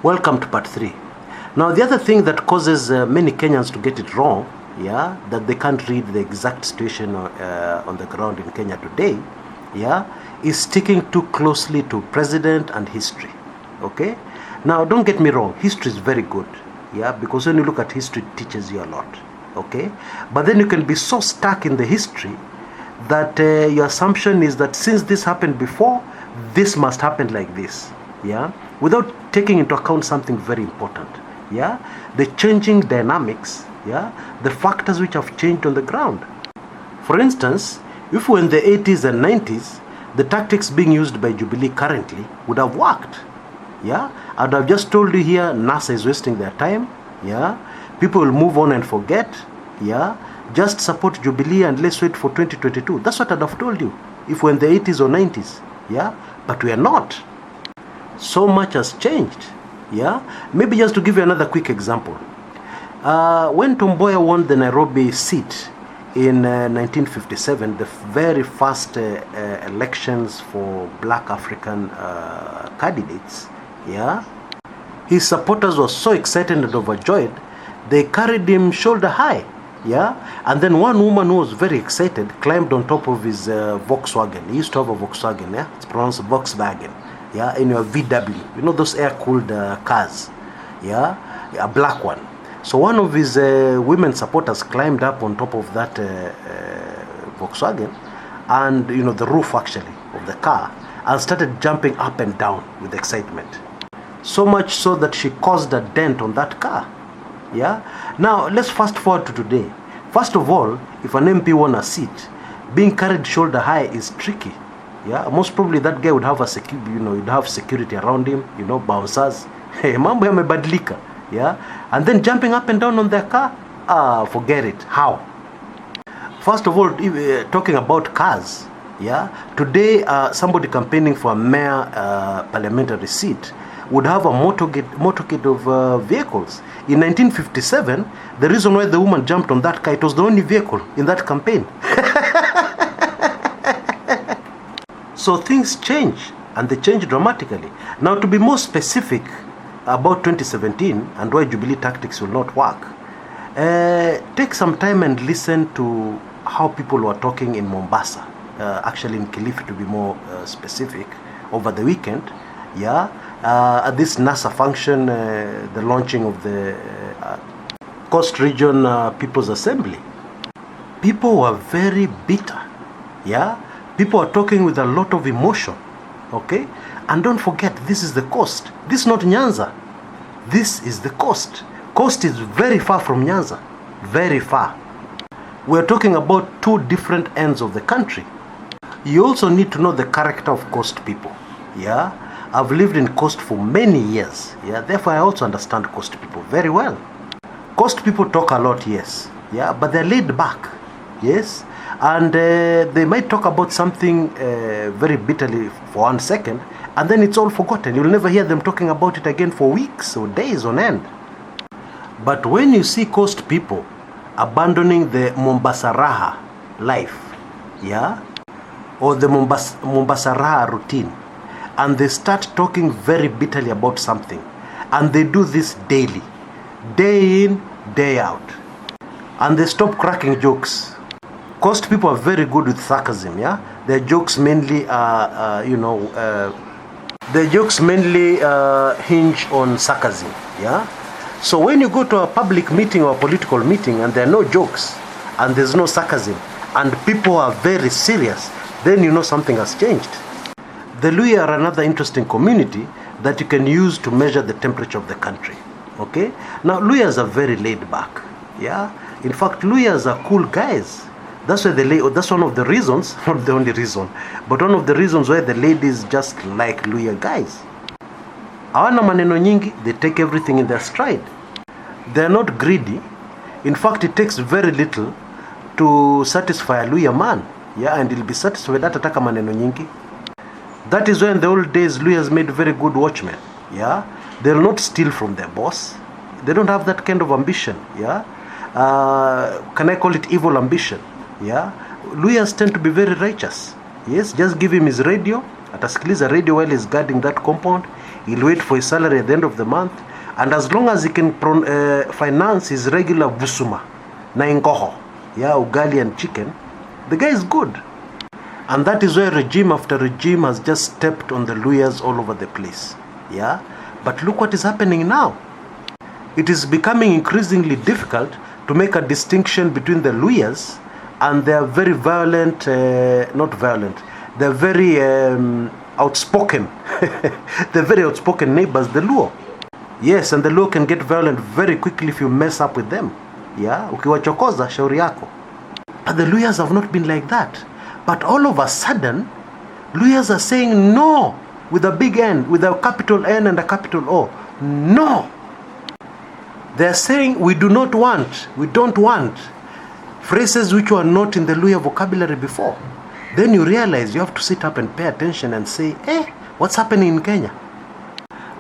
Welcome to part 3. Now, the other thing that causes many Kenyans to get it wrong, that they can't read the exact situation on the ground in Kenya today, is sticking too closely to president and history. Okay? Now, don't get me wrong, history is very good, because when you look at history, it teaches you a lot. Okay? But then you can be so stuck in the history that your assumption is that since this happened before, this must happen like this. Without taking into account something very important. The changing dynamics, the factors which have changed on the ground. For instance, if we're in the 80s and 90s, the tactics being used by Jubilee currently would have worked. I would have just told you here, NASA is wasting their time. People will move on and forget. Just support Jubilee and let's wait for 2022. That's what I'd have told you if we're in the 80s or 90s. But we are not. So much has changed. Maybe just to give you another quick example. When Tomboya won the Nairobi seat in 1957, the very first elections for black African candidates, his supporters were so excited and overjoyed, they carried him shoulder high. And then one woman who was very excited climbed on top of his Volkswagen. He used to have a Volkswagen, it's pronounced Volkswagen. In your VW, you know those air-cooled cars, a black one. So one of his women supporters climbed up on top of that Volkswagen, and the roof actually of the car, and started jumping up and down with excitement. So much so that she caused a dent on that car. Now let's fast forward to today. First of all, if an MP won a seat, being carried shoulder high is tricky. Most probably that guy would have you'd have security around him, bouncers. Hey, mambo yamebadilika. And then jumping up and down on their car? Forget it. How? First of all, talking about cars, today somebody campaigning for a mayor parliamentary seat would have a motorcade of vehicles. In 1957, the reason why the woman jumped on that car, it was the only vehicle in that campaign. So things change, and they change dramatically. Now, to be more specific about 2017 and why Jubilee tactics will not work, take some time and listen to how people were talking in Mombasa, actually in Kilifi to be more specific, over the weekend, at this NASA function, the launching of the Coast Region People's Assembly. People were very bitter, People are talking with a lot of emotion, okay? And don't forget, this is the coast. This is not Nyanza. This is the coast. Coast is very far from Nyanza. Very far. We're talking about two different ends of the country. You also need to know the character of coast people, I've lived in coast for many years, Therefore, I also understand coast people very well. Coast people talk a lot, yes, but they're laid back, yes? And they might talk about something very bitterly for 1 second, and then it's all forgotten. You'll never hear them talking about it again for weeks or days on end. But when you see coast people abandoning the Mombasa Raha life, or the Mombasa Raha routine, and they start talking very bitterly about something, and they do this daily, day in, day out, and they stop cracking jokes. Coast people are very good with sarcasm, Their jokes mainly hinge on sarcasm, So when you go to a public meeting or a political meeting and there are no jokes and there's no sarcasm and people are very serious, then you know something has changed. The Luhya are another interesting community that you can use to measure the temperature of the country, okay? Now, Luhyas are very laid back, In fact, Luhyas are cool guys. That's why that's one of the reasons, not the only reason, but one of the reasons why the ladies just like Luhya guys. Hawana maneno nyingi, they take everything in their stride. They're not greedy. In fact, it takes very little to satisfy a Luhya man, and he'll be satisfied hata taka maneno nyingi. That is why in the old days, Luhyas made very good watchmen, They'll not steal from their boss. They don't have that kind of ambition, Can I call it evil ambition? Luhyas tend to be very righteous. Yes, just give him his radio, atasikiliza radio while he's guarding that compound. He'll wait for his salary at the end of the month. And as long as he can finance his regular busuma, na ingoho, yeah, ugali and chicken, the guy is good. And that is why regime after regime has just stepped on the Luyas all over the place. Yeah? But look what is happening now. It is becoming increasingly difficult to make a distinction between the Luyas and their very violent, not violent, they're very outspoken, they're very outspoken neighbors, the Luo. Yes, and the Luo can get violent very quickly if you mess up with them. Yeah, ukiwachokoza shauri yako. But the Luyas have not been like that. But all of a sudden, Luyas are saying no, with a big N, with a capital N and a capital O. No. They're saying we don't want phrases which were not in the Luya vocabulary before. Then you realize you have to sit up and pay attention and say, what's happening in Kenya?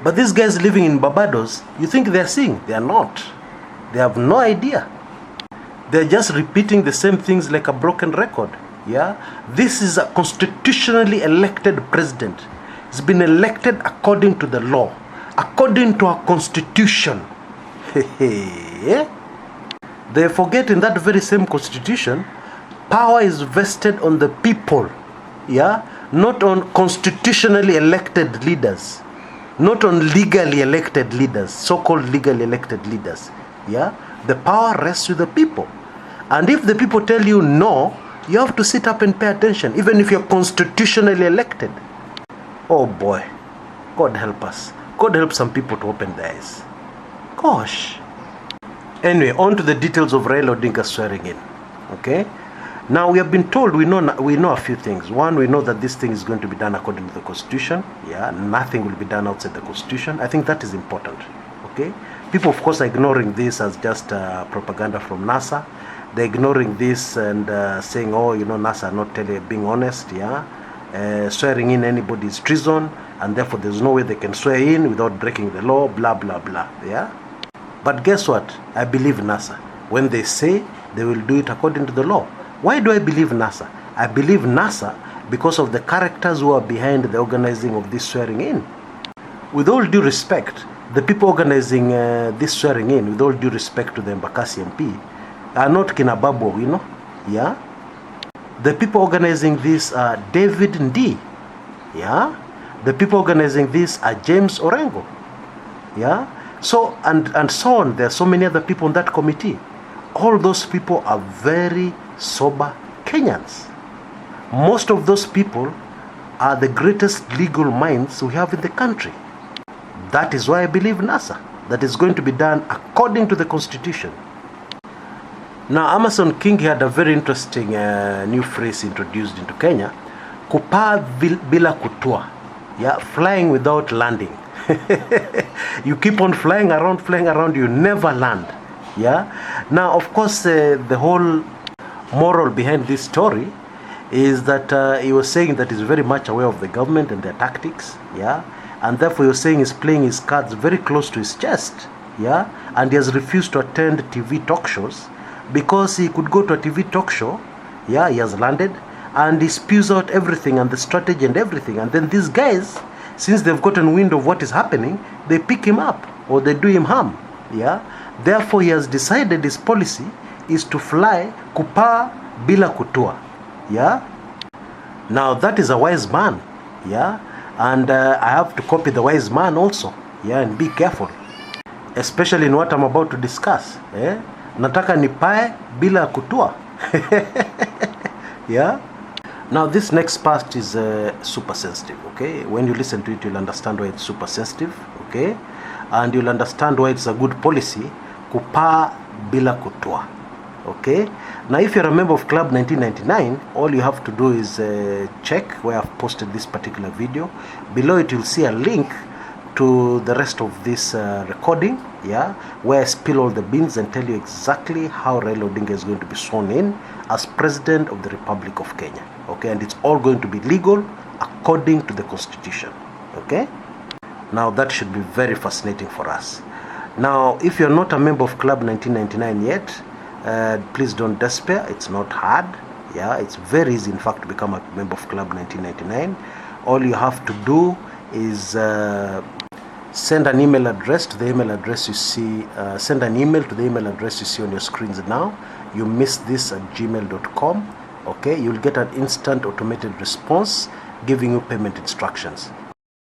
But these guys living in Barbados, you think they're seeing? They are not. They have no idea. They're just repeating the same things like a broken record. Yeah? This is a constitutionally elected president. He's been elected according to the law, according to our constitution. They forget in that very same constitution, power is vested on the people, yeah, not on constitutionally elected leaders, not on legally elected leaders, so-called legally elected leaders. Yeah, the power rests with the people, and if the people tell you no, you have to sit up and pay attention, even if you're constitutionally elected. Oh boy, God help us. God help some people to open their eyes. Gosh. Anyway, on to the details of Raila Odinga swearing in. Okay. Now we have been told, we know a few things. One, we know that this thing is going to be done according to the Constitution. Yeah, nothing will be done outside the Constitution. I think that is important. Okay. People, of course, are ignoring this as just propaganda from NASA. They're ignoring this and saying, oh, NASA are not being honest. Yeah. Swearing in anybody is treason, and therefore there's no way they can swear in without breaking the law, blah, blah, blah. Yeah. But guess what? I believe NASA. When they say they will do it according to the law. Why do I believe NASA? I believe NASA because of the characters who are behind the organizing of this swearing in. With all due respect, the people organizing this swearing in, with all due respect to the Embakasi MP, are not Kinababu, yeah? The people organizing this are David Ndi, yeah? The people organizing this are James Orengo, yeah? So, and so on. There are so many other people on that committee. All those people are very sober Kenyans. Most of those people are the greatest legal minds we have in the country. That is why I believe NASA, that is going to be done according to the Constitution. Now, Amason King had a very interesting new phrase introduced into Kenya. Kupaa bila kutua. Yeah, flying without landing. You keep on flying around, you never land. Yeah. Now, of course, the whole moral behind this story is that he was saying that he's very much aware of the government and their tactics. Yeah. And therefore, he was saying he's playing his cards very close to his chest. Yeah. And he has refused to attend TV talk shows because he could go to a TV talk show. Yeah. He has landed and he spews out everything and the strategy and everything. And then these guys, since they've gotten wind of what is happening, they pick him up or they do him harm. Yeah. Therefore, he has decided his policy is to fly kupaa bila kutua. Yeah. Now that is a wise man. Yeah. And I have to copy the wise man also. Yeah, and be careful, especially in what I'm about to discuss. Nataka nipae bila kutua. Yeah. Now this next part is super sensitive. Okay. When you listen to it, you'll understand why it's super sensitive. Okay. And you'll understand why it's a good policy. Kupaa bila kutua. Okay. Now if you're a member of Club 1999, all you have to do is check where I've posted this particular video. Below it you'll see a link to the rest of this recording, yeah, where I spill all the beans and tell you exactly how Raila Odinga is going to be sworn in as President of the Republic of Kenya. Okay, and it's all going to be legal according to the Constitution. Okay. Now that should be very fascinating for us. Now, if you're not a member of Club 1999 yet, please don't despair. It's not hard. Yeah, it's very easy, in fact, to become a member of Club 1999. All you have to do is Send an email address to the email address you see. Send an email to the email address you see on your screens now. You missed this at gmail.com. Okay, you'll get an instant automated response giving you payment instructions.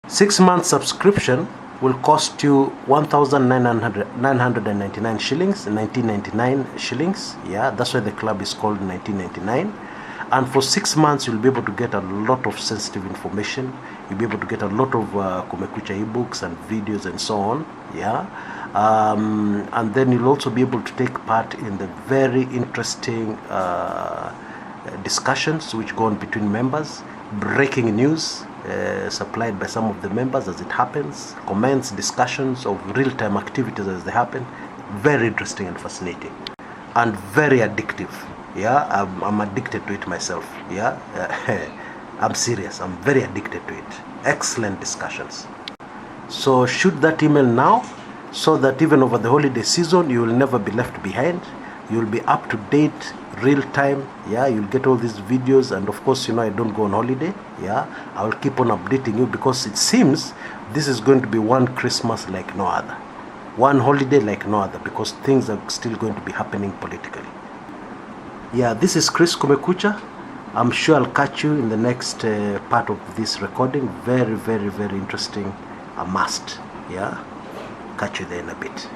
6-month subscription will cost you 1,999 shillings, 1999 shillings. Yeah, that's why the club is called 1999. And for 6 months, you'll be able to get a lot of sensitive information. You'll be able to get a lot of Kumekucha ebooks and videos and so on. Yeah, and then you'll also be able to take part in the very interesting discussions which go on between members, breaking news supplied by some of the members as it happens, comments, discussions of real-time activities as they happen. Very interesting and fascinating, and very addictive. Yeah, I'm addicted to it myself. Yeah, I'm serious. I'm very addicted to it. Excellent discussions. So shoot that email now, so that even over the holiday season you will never be left behind. You'll be up to date, real time. Yeah, you'll get all these videos, and of course, I don't go on holiday. Yeah, I'll keep on updating you, because it seems this is going to be one Christmas like no other, one holiday like no other, because things are still going to be happening politically. Yeah, this is Chris Kumekucha. I'm sure I'll catch you in the next part of this recording. Very, very, very interesting. A must. Yeah, catch you there in a bit.